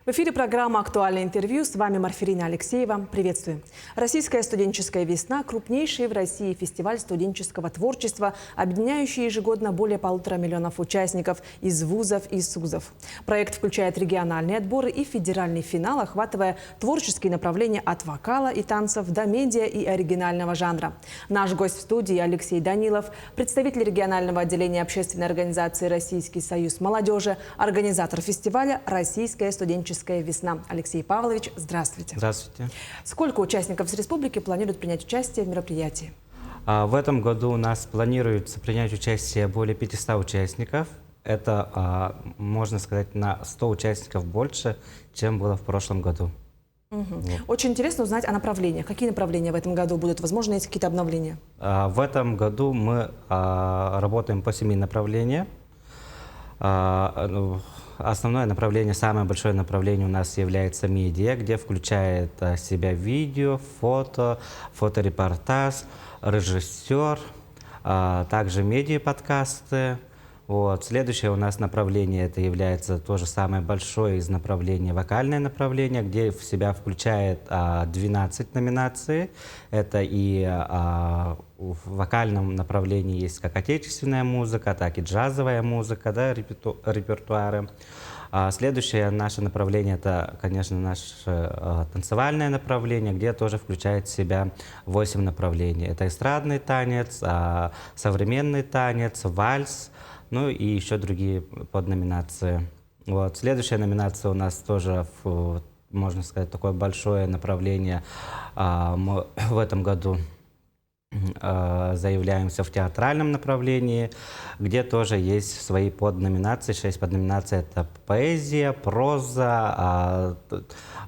В эфире программа «Актуальное интервью». С вами Марфирина Алексеева. Приветствую. Российская студенческая весна – крупнейший в России фестиваль студенческого творчества, объединяющий ежегодно более 1,5 миллиона участников из вузов и СУЗов. Проект включает региональные отборы и федеральный финал, охватывая творческие направления от вокала и танцев до медиа и оригинального жанра. Наш гость в студии Алексей Данилов, представитель регионального отделения общественной организации «Российский союз молодежи», организатор фестиваля «Российская студенческая весна». Алексей Павлович, здравствуйте. Здравствуйте. Сколько участников с республики планируют принять участие в мероприятии? В этом году у нас планируется принять участие более 500 участников. Это, можно сказать, на 100 участников больше, чем было в прошлом году. Вот. Очень интересно узнать о направлениях. Какие направления в этом году будут? Возможно, есть какие-то обновления? В этом году мы работаем по 7 направлениям. Основное направление, самое большое направление у нас является медиа, где включает в себя видео, фото, фоторепортаж, режиссер, также медиа-подкасты. Вот. Следующее у нас направление, это является тоже самое большое из направлений, вокальное направление, где в себя включает 12 номинаций. Это и в вокальном направлении есть как отечественная музыка, так и джазовая музыка, да, репертуары. Следующее наше направление, это, конечно, наше танцевальное направление, где тоже включает в себя 8 направлений. Это эстрадный танец, современный танец, вальс, ну и еще другие подноминации. Вот. Следующая номинация у нас тоже, можно сказать, такое большое направление. Мы в этом году заявляемся в театральном направлении, где тоже есть свои подноминации. 6 подноминаций — это поэзия, проза,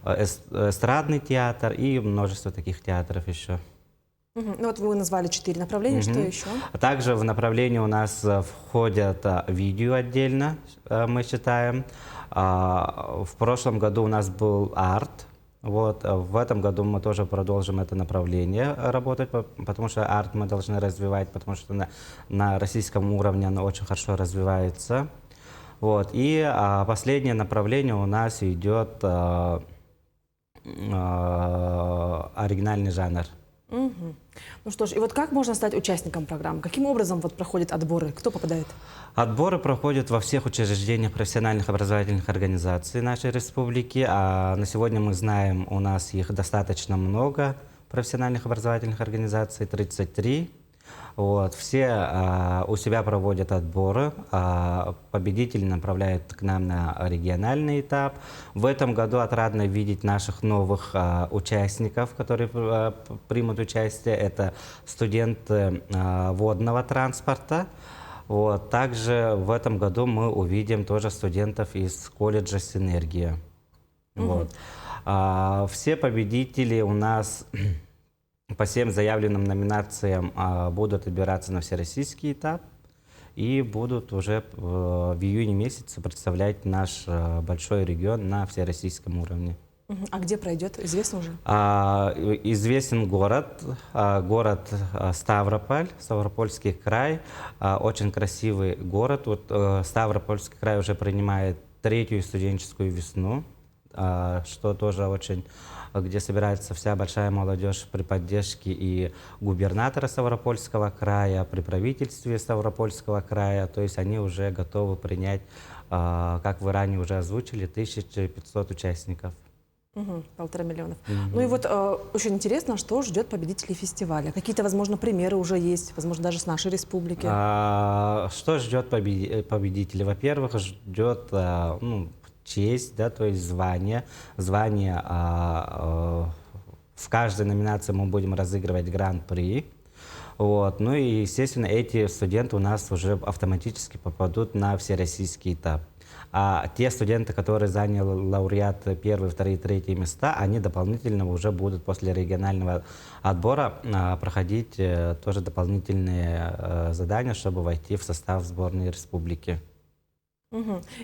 эстрадный театр и множество таких театров еще. Ну вот вы назвали 4 направления, что еще? Также в направлении у нас входят видео отдельно, мы считаем. В прошлом году у нас был арт. Вот. В этом году мы тоже продолжим это направление работать, потому что арт мы должны развивать, потому что на российском уровне оно очень хорошо развивается. Вот. И последнее направление у нас идет оригинальный жанр. Ну что ж, и вот как можно стать участником программы? Каким образом вот проходят отборы? Кто попадает? Отборы проходят во всех учреждениях профессиональных образовательных организаций нашей республики. На сегодня мы знаем, у нас их достаточно много, профессиональных образовательных организаций, 33. Вот. Все у себя проводят отборы, победители направляют к нам на региональный этап. В этом году отрадно видеть наших новых участников, которые примут участие. Это студенты водного транспорта. Вот. Также в этом году мы увидим тоже студентов из колледжа «Синергия». Вот. Все победители у нас по 7 заявленным номинациям будут отбираться на всероссийский этап и будут уже в июне месяце представлять наш большой регион на всероссийском уровне. А где пройдет? Известно уже? Известен город Ставрополь, Ставропольский край. Очень красивый город. Вот, Ставропольский край уже принимает 3-ю студенческую весну, что тоже очень, где собирается вся большая молодежь при поддержке и губернатора Ставропольского края, при правительстве Ставропольского края. То есть они уже готовы принять, как вы ранее уже озвучили, 1500 участников. 1,5 миллиона. Ну и вот очень интересно, что ждет победителей фестиваля. Какие-то, возможно, примеры уже есть, возможно, даже с нашей республики. Что ждет победителей? Во-первых, ждет честь, да, то есть звание. В каждой номинации мы будем разыгрывать гран-при. Вот. Ну и, естественно, эти студенты у нас уже автоматически попадут на всероссийский этап. А те студенты, которые заняли лауреат 1, 2, 3 места, они дополнительно уже будут после регионального отбора проходить тоже дополнительные задания, чтобы войти в состав сборной республики.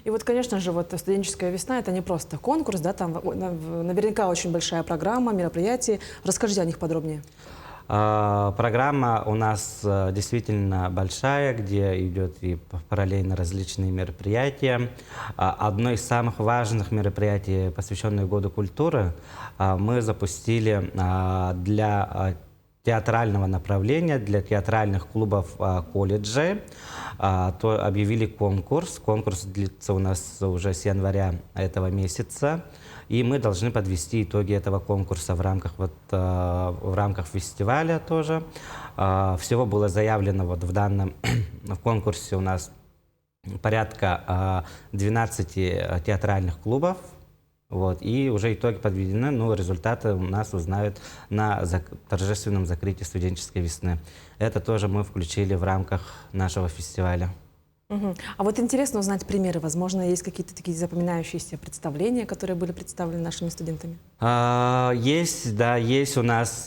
И вот, конечно же, вот студенческая весна — это не просто конкурс, да, там наверняка очень большая программа, мероприятия. Расскажите о них подробнее. Программа у нас действительно большая, где идет и параллельно различные мероприятия. Одно из самых важных мероприятий, посвященное Году культуры, мы запустили для театрального направления, для театральных клубов колледжей. То объявили конкурс. Конкурс длится у нас уже с января этого месяца. И мы должны подвести итоги этого конкурса в рамках фестиваля тоже. Всего было заявлено в данном в конкурсе у нас порядка 12 театральных клубов. И уже итоги подведены, но результаты у нас узнают на торжественном закрытии студенческой весны. Это тоже мы включили в рамках нашего фестиваля. А вот интересно узнать примеры. Возможно, есть какие-то такие запоминающиеся представления, которые были представлены нашими студентами? Есть, да, есть у нас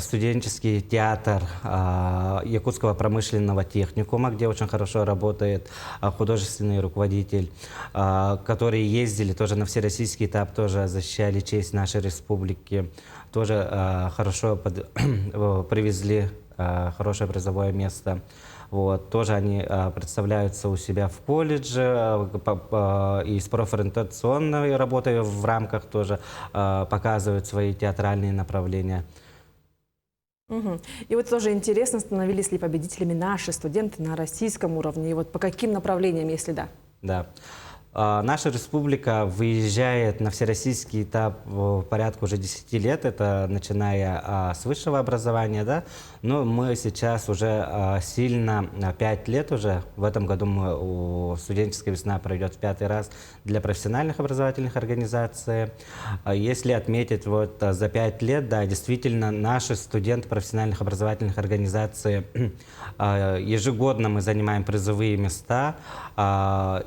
студенческий театр Якутского промышленного техникума, где очень хорошо работает художественный руководитель, которые ездили тоже на всероссийский этап, тоже защищали честь нашей республики, тоже хорошо привезли хорошее призовое место. Тоже они представляются у себя в колледже и с профориентационной работой в рамках тоже показывают свои театральные направления. И вот тоже интересно, становились ли победителями наши студенты на российском уровне? И вот по каким направлениям, если да? Да. Наша республика выезжает на всероссийский этап порядка уже 10 лет, это начиная с высшего образования, да, но мы сейчас уже сильно, 5 лет уже, в этом году студенческая весна пройдет в 5-й раз для профессиональных образовательных организаций. Если отметить за 5 лет, да, действительно, наши студенты профессиональных образовательных организаций, ежегодно мы занимаем призовые места,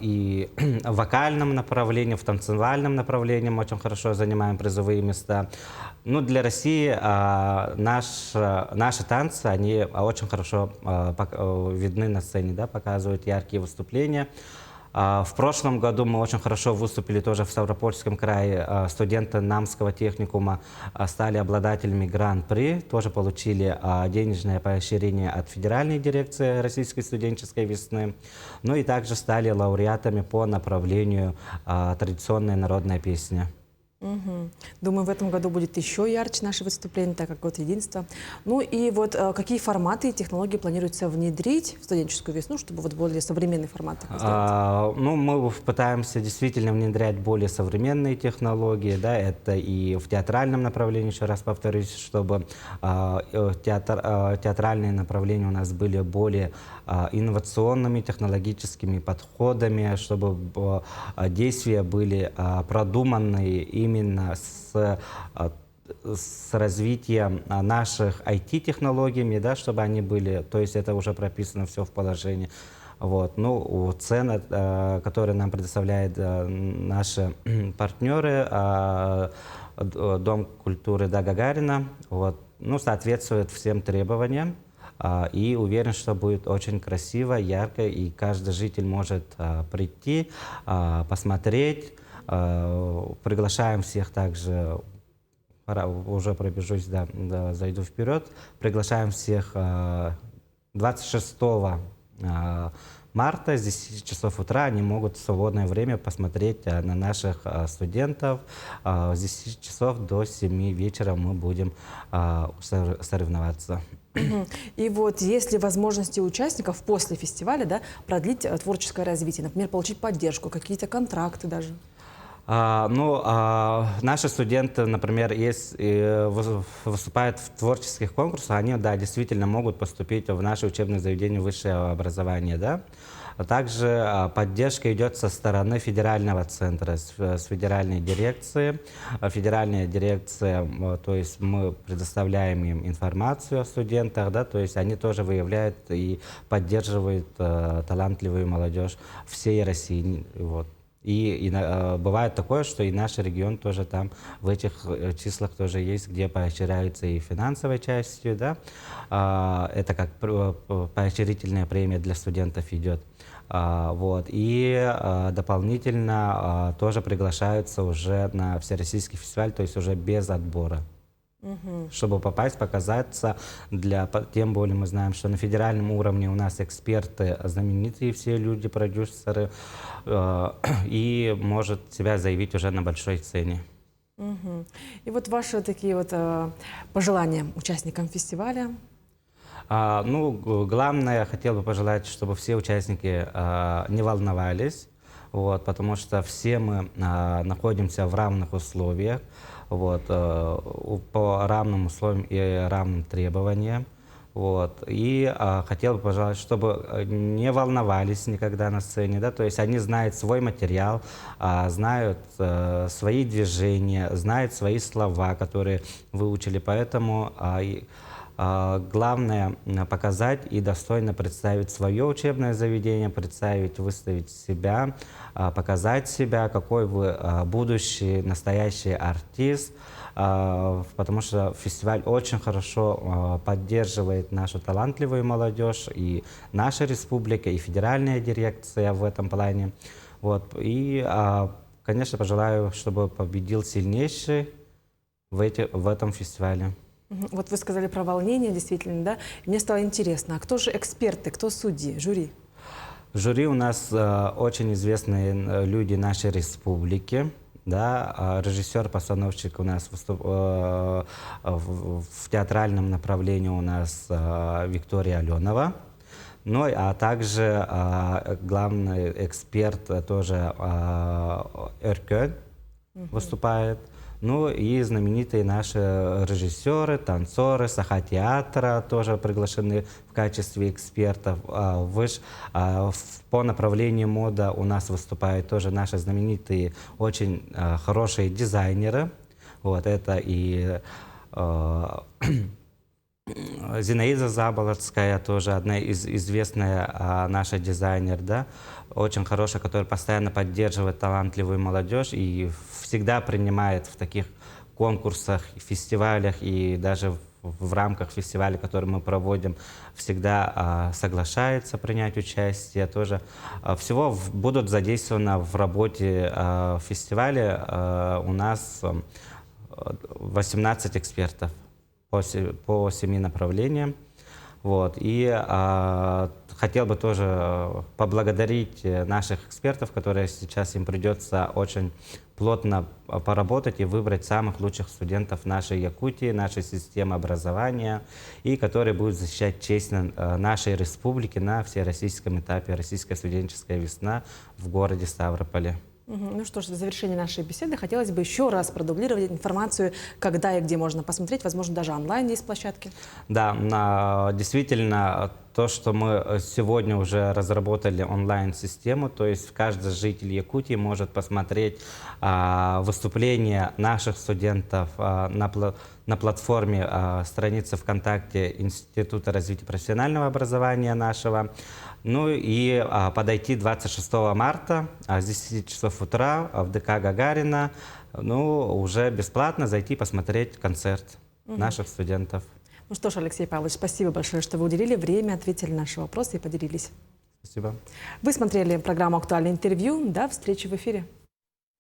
и в вокальном направлении, в танцевальном направлении мы очень хорошо занимаем призовые места. Ну, для России наши танцы, они очень хорошо видны на сцене, да, показывают яркие выступления. В прошлом году мы очень хорошо выступили тоже в Ставропольском крае. Студенты Намского техникума стали обладателями гран-при, тоже получили денежное поощрение от Федеральной дирекции Российской студенческой весны. Ну и также стали лауреатами по направлению традиционная народная песня. Думаю, в этом году будет еще ярче наше выступление, так как год единства. Ну и вот какие форматы и технологии планируется внедрить в студенческую весну, чтобы вот более современный формат сделать? Ну, мы пытаемся действительно внедрять более современные технологии, да, это и в театральном направлении, еще раз повторюсь, чтобы театральные направления у нас были более инновационными технологическими подходами, чтобы действия были продуманные именно с развитием наших IT-технологиями, да, чтобы они были, то есть это уже прописано все в положении. Ну, цены, которые нам предоставляют наши партнеры, Дом культуры Да Гагарина, ну, соответствует всем требованиям. И уверен, что будет очень красиво, ярко, и каждый житель может прийти, посмотреть. Приглашаем всех также, уже пробежусь, да, зайду вперед, приглашаем всех 26 марта с 10 часов утра, они могут в свободное время посмотреть на наших студентов. С 10 часов до 7 вечера мы будем соревноваться. И вот есть ли возможности участников после фестиваля, да, продлить творческое развитие, например, получить поддержку, какие-то контракты даже? Наши студенты, например, если выступают в творческих конкурсах, они, да, действительно могут поступить в наше учебное заведение высшего образования, да. Также поддержка идет со стороны федерального центра, с федеральной дирекции. Федеральная дирекция, то есть мы предоставляем им информацию о студентах, да, то есть они тоже выявляют и поддерживают талантливую молодежь всей России. И бывает такое, что и наш регион тоже там в этих числах тоже есть, где поощряются и финансовой частью, да. Это как поощрительная премия для студентов идет. И дополнительно тоже приглашаются уже на всероссийский фестиваль, то есть уже без отбора. чтобы попасть, показаться. Тем более мы знаем, что на федеральном уровне у нас эксперты, знаменитые все люди, продюсеры, и может себя заявить уже на большой сцене. И вот ваши такие вот пожелания участникам фестиваля? Главное, я хотел бы пожелать, чтобы все участники не волновались, вот, потому что все мы находимся в равных условиях, вот, по равным условиям и равным требованиям. Вот. И хотел бы пожелать, чтобы не волновались никогда на сцене, да, то есть они знают свой материал, знают свои движения, знают свои слова, которые выучили, поэтому главное показать и достойно представить свое учебное заведение, представить, выставить себя, показать себя, какой вы будущий, настоящий артист, потому что фестиваль очень хорошо поддерживает нашу талантливую молодежь, и наша республика, и федеральная дирекция в этом плане. Вот. И, конечно, пожелаю, чтобы победил сильнейший в этом фестивале. Вот вы сказали про волнение, действительно, да? Мне стало интересно, а кто же эксперты, кто судьи, жюри? В жюри у нас очень известные люди нашей республики. Да, режиссер-постановщик у нас в театральном направлении у нас Виктория Аленова. Ну, а также главный эксперт тоже Эркён выступает. Ну и знаменитые наши режиссеры, танцоры, саха-театра тоже приглашены в качестве экспертов. По направлению мода у нас выступают тоже наши знаменитые, очень хорошие дизайнеры. Вот это и Зинаида Заболоцкая, тоже одна из известная наша дизайнер, да, очень хорошая, которая постоянно поддерживает талантливую молодежь и всегда принимает в таких конкурсах, фестивалях и даже в рамках фестиваля, который мы проводим, всегда соглашается принять участие. Тоже всего будут задействованы в работе фестиваля у нас 18 экспертов по 7 направлениям. Вот. И хотел бы тоже поблагодарить наших экспертов, которые сейчас им придется очень плотно поработать и выбрать самых лучших студентов нашей Якутии, нашей системы образования, и которые будут защищать честь нашей республики на всероссийском этапе «Российская студенческая весна» в городе Ставрополе. Ну что ж, в завершении нашей беседы хотелось бы еще раз продублировать информацию, когда и где можно посмотреть, возможно, даже онлайн есть площадки. Да, действительно, то, что мы сегодня уже разработали онлайн-систему, то есть каждый житель Якутии может посмотреть выступления наших студентов на платформе страницы ВКонтакте Института развития профессионального образования нашего. Ну и подойти 26 марта с 10 часов утра в ДК Гагарина, ну, уже бесплатно зайти посмотреть концерт наших студентов. Ну что ж, Алексей Павлович, спасибо большое, что вы уделили время, ответили на наши вопросы и поделились. Спасибо. Вы смотрели программу «Актуальное интервью». До встречи в эфире.